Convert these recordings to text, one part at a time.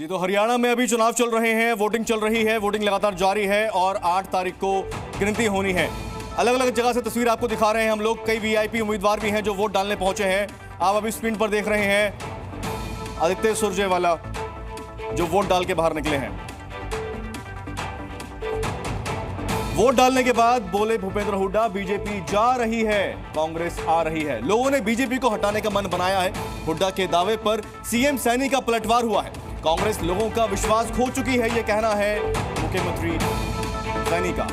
जी, तो हरियाणा में अभी चुनाव चल रहे हैं, वोटिंग चल रही है, वोटिंग लगातार जारी है और 8 तारीख को गिनती होनी है। अलग अलग जगह से तस्वीर आपको दिखा रहे हैं हम लोग। कई वीआईपी उम्मीदवार भी हैं जो वोट डालने पहुंचे हैं। आप अभी स्क्रीन पर देख रहे हैं आदित्य सुरजेवाला जो वोट डाल के बाहर निकले हैं। वोट डालने के बाद बोले भूपेंद्र हुड्डा, बीजेपी जा रही है, कांग्रेस आ रही है। लोगों ने बीजेपी को हटाने का मन बनाया है। हुड्डा के दावे पर सीएम सैनी का पलटवार हुआ है। कांग्रेस लोगों का विश्वास खो चुकी है, यह कहना है मुख्यमंत्री सैनी का।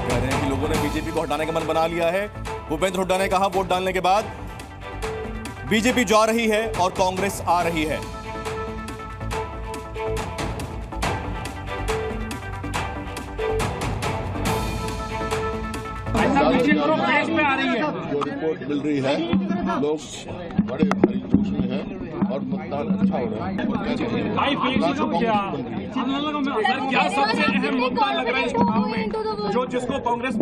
कह रहे हैं कि लोगों ने बीजेपी को हटाने का मन बना लिया है। भूपेंद्र हुड्डा ने कहा वोट डालने के बाद बीजेपी जा रही है और कांग्रेस आ रही है। जो रिपोर्ट मिल रही है, लोग बड़े भारी जोश में हैं और मतदान अच्छा हो रहा है। क्या सबसे अहम मुद्दा लग रहा है इस चुनाव में जो जिसको कांग्रेस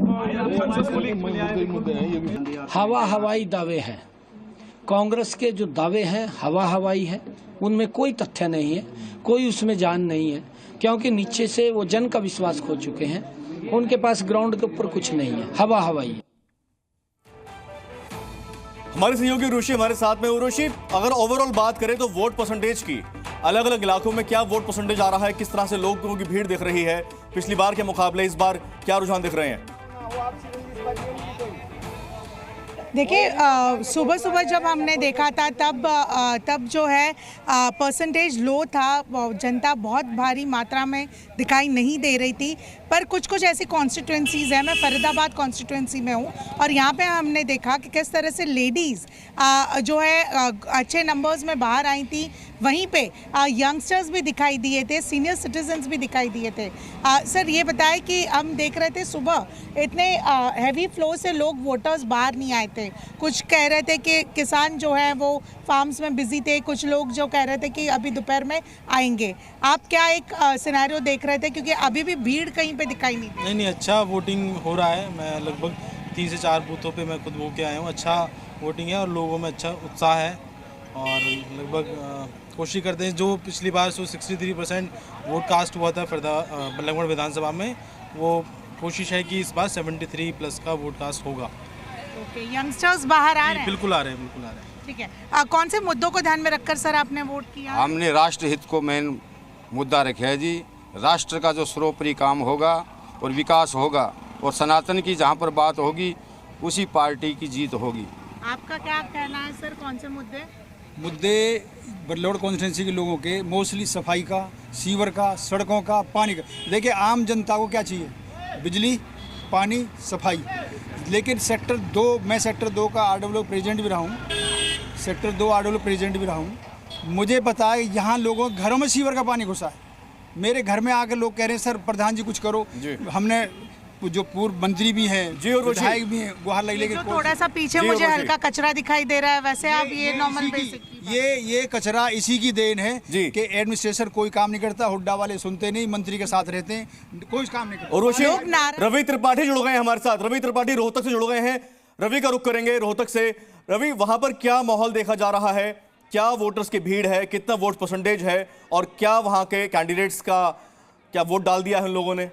मुद्दे हैं ये भी। हवा हवाई दावे हैं। कांग्रेस के जो दावे हैं हवा हवाई है, उनमें कोई तथ्य नहीं है, कोई उसमें जान नहीं है, क्योंकि नीचे से वो जन का विश्वास खो चुके हैं। उनके पास ग्राउंड के ऊपर कुछ नहीं है, हवा हवाई है। हमारे सहयोगी उर्वशी हमारे साथ में। उर्वशी, अगर ओवरऑल बात करें तो वोट परसेंटेज की अलग अलग इलाकों में क्या वोट परसेंटेज आ रहा है, किस तरह से लोगों की भीड़ दिख रही है, पिछली बार के मुकाबले इस बार क्या रुझान दिख रहे हैं? देखिए, सुबह सुबह जब हमने देखा था तब जो है परसेंटेज लो था, जनता बहुत भारी मात्रा में दिखाई नहीं दे रही थी। पर कुछ ऐसी कॉन्स्टिट्यूंसीज़ हैं, मैं फरीदाबाद कॉन्स्टिट्यूंसी में हूँ और यहाँ पे हमने देखा कि किस तरह से लेडीज़ जो है अच्छे नंबर्स में बाहर आई थी। वहीं पे यंगस्टर्स भी दिखाई दिए थे, सीनियर सिटीजन्स भी दिखाई दिए थे। सर, ये बताएं कि हम देख रहे थे सुबह इतने हैवी फ्लो से लोग वोटर्स बाहर नहीं आए थे। कुछ कह रहे थे कि किसान जो है वो फार्म्स में बिजी थे, कुछ लोग जो कह रहे थे कि अभी दोपहर में आएंगे। आप क्या एक सिनेरियो देख रहे थे, क्योंकि अभी भी भीड़ कहीं पे दिखाई नहीं? नहीं, अच्छा वोटिंग हो रहा है। मैं लगभग 3 से 4 बूथों पे मैं खुद होके आया हूँ। अच्छा वोटिंग है और लोगों में अच्छा उत्साह है और लगभग कोशिश करते हैं। जो पिछली बार 63% वोट कास्ट हुआ था लगभग विधानसभा में, वो कोशिश है कि इस बार 73+ का वोट कास्ट होगा। ओके, यंगस्टर्स बाहर आ रहे हैं? बिल्कुल आ रहे हैं, बिल्कुल आ रहे हैं। ठीक है। कौन से मुद्दों को ध्यान में रखकर सर आपने वोट किया? हमने राष्ट्र हित को मेन मुद्दा रखा है जी। राष्ट्र का जो सर्वोपरि काम होगा और विकास होगा और सनातन की जहाँ पर बात होगी उसी पार्टी की जीत होगी। आपका क्या कहना है सर, कौन से मुद्दे बरलोड कॉन्स्टिट्यूंसी के लोगों के मोस्टली सफाई का, सीवर का, सड़कों का, पानी का। देखिए, आम जनता को क्या चाहिए? बिजली, पानी, सफाई। लेकिन सेक्टर 2, मैं सेक्टर 2 का आरडब्ल्यू प्रेसिडेंट भी रहा हूँ, सेक्टर 2 आरडब्ल्यू प्रेसिडेंट भी रहा हूँ। मुझे पता है यहाँ लोगों के घरों में सीवर का पानी घुसा है। मेरे घर में आकर लोग कह रहे हैं सर प्रधान जी कुछ करो। हमने जो पूर्व मंत्री भी हैं, विधायक भी हैं, गुहार लगे। थोड़ा सा पीछे मुझे हल्का कचरा दिखाई दे रहा है, वैसे आप ये नॉर्मल बेसिक ये कचरा इसी की देन है कि एडमिनिस्ट्रेशन कोई काम नहीं करता। हुड्डा वाले सुनते नहीं, मंत्री के साथ रहते हैं, कोई काम नहीं करता। और रवि त्रिपाठी जुड़ गए हैं हमारे साथ। रवि त्रिपाठी रोहतक से जुड़ गए हैं। रवि का रुख करेंगे रोहतक से। रवि, वहां पर क्या माहौल देखा जा रहा है? क्या वोटर्स की भीड़ है, कितना वोट परसेंटेज है और क्या वहां के कैंडिडेट्स का क्या वोट डाल दिया है उन लोगों ने?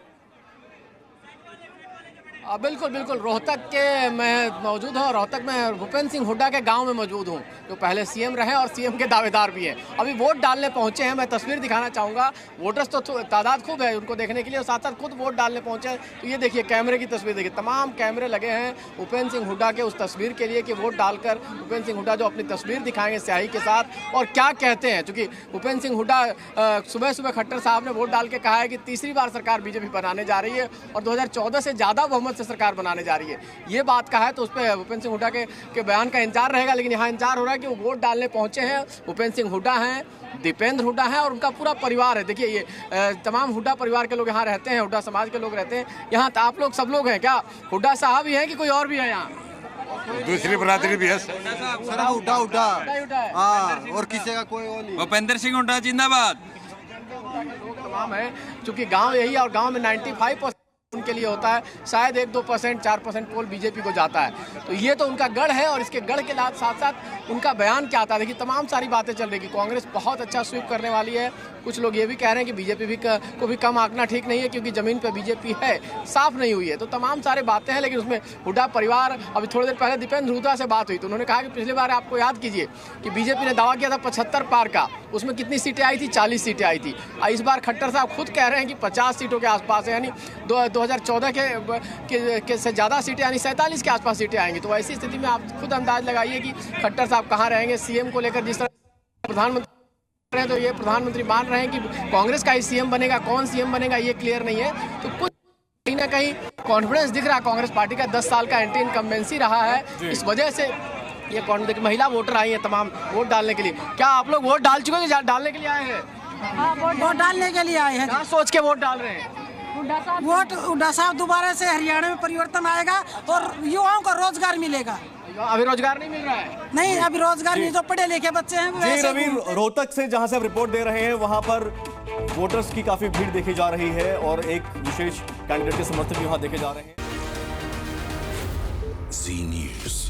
बिल्कुल रोहतक के मैं मौजूद हूँ। रोहतक में भूपेंद्र सिंह हुड्डा के गांव में मौजूद हूँ, जो पहले सीएम रहे और सीएम के दावेदार भी हैं। अभी वोट डालने पहुँचे हैं। मैं तस्वीर दिखाना चाहूँगा। वोटर्स तो तादाद खूब है उनको देखने के लिए और साथ साथ खुद वोट डालने पहुँचे हैं। तो ये देखिए, कैमरे की तस्वीर देखिए, तमाम कैमरे लगे हैं भूपेंद्र सिंह हुड्डा के उस तस्वीर के लिए कि वोट डालकर भूपेंद्र सिंह हुड्डा जो अपनी तस्वीर दिखाएंगे स्याही के साथ और क्या कहते हैं। चूँकि भूपेंद्र सिंह हुड्डा सुबह खट्टर साहब ने वोट डाल के कहा है कि तीसरी बार सरकार बीजेपी बनाने जा रही है और 2014 से ज़्यादा बहुमत से सरकार बनाने जा रही है। ये बात कहा है तो उस पर भूपेंद्र सिंह हुड्डा के बयान का इंतजार रहेगा। लेकिन यहाँ इंतजार हो रहा है कि वो वोट डालने पहुंचे हैं। भूपेंद्र सिंह हुड्डा हैं, दीपेंद्र हुड्डा हैं और उनका पूरा परिवार है। देखिए, ये तमाम हुड्डा परिवार के लोग यहाँ रहते हैं, हुड्डा समाज के लोग रहते हैं यहाँ। आप लोग सब लोग हैं क्या? हुड्डा साहब ही हैं कि कोई और भी है यहाँ? दूसरी बरादरी भी है सर। हुड्डा हाँ, और किसी का कोई नहीं। भूपेंद्र सिंह हुड्डा जिंदाबाद। तमाम है, चूँकि गाँव यही है और गाँव में 95% उनके लिए होता है, शायद 1-2%, 4% पोल बीजेपी को जाता है। तो ये तो उनका गढ़ है और इसके गढ़ के साथ साथ उनका बयान क्या आता है। देखिए तमाम सारी बातें चल रही कि कांग्रेस बहुत अच्छा स्वीप करने वाली है। कुछ लोग ये भी कह रहे हैं कि बीजेपी को भी कम आंकना ठीक नहीं है क्योंकि जमीन पर बीजेपी है, साफ नहीं हुई है। तो तमाम सारे बातें हैं, लेकिन उसमें हुड्डा परिवार, अभी थोड़ी देर पहले दीपेंद्र हुड्डा से बात हुई तो उन्होंने कहा कि पिछली बार आपको याद कीजिए कि बीजेपी ने दावा किया था 75 पार का, उसमें कितनी सीटें आई थी? 40 सीटें आई थी। इस बार खट्टर साहब खुद कह रहे हैं कि 50 सीटों के आसपास है, यानी 2014 के से ज़्यादा सीटें यानी 47 के आसपास सीटें आएंगी। तो ऐसी स्थिति में आप खुद अंदाज लगाइए कि खट्टर साहब कहाँ रहेंगे। सीएम को लेकर जिस तरह प्रधानमंत्री हैं तो ये प्रधानमंत्री मान रहे हैं कि कांग्रेस का ही सीएम बनेगा, कौन सीएम बनेगा ये क्लियर नहीं है। तो कुछ कहीं ना कहीं कॉन्फिडेंस दिख रहा है कांग्रेस पार्टी का। 10 साल का एंटी इनकम्बेंसी रहा है, इस वजह से ये महिला वोटर आई हैं तमाम वोट डालने के लिए। क्या आप लोग वोट डाल चुके हैं, डालने के लिए आए हैं? वोट डालने के लिए आए हैं। क्या सोच के वोट डाल रहे हैं? वोट हुड्डा साहब दोबारा से हरियाणा में परिवर्तन आएगा और युवाओं को रोजगार मिलेगा। अभी रोजगार नहीं मिल रहा है? नहीं, अभी रोजगार नहीं, जो पढ़े लिखे बच्चे हैं। जी रवि, रोहतक से जहां से आप रिपोर्ट दे रहे हैं वहां पर वोटर्स की काफी भीड़ देखी जा रही है और एक विशेष कैंडिडेट के समर्थक भी वहां देखे जा रहे हैं। जी न्यूज़।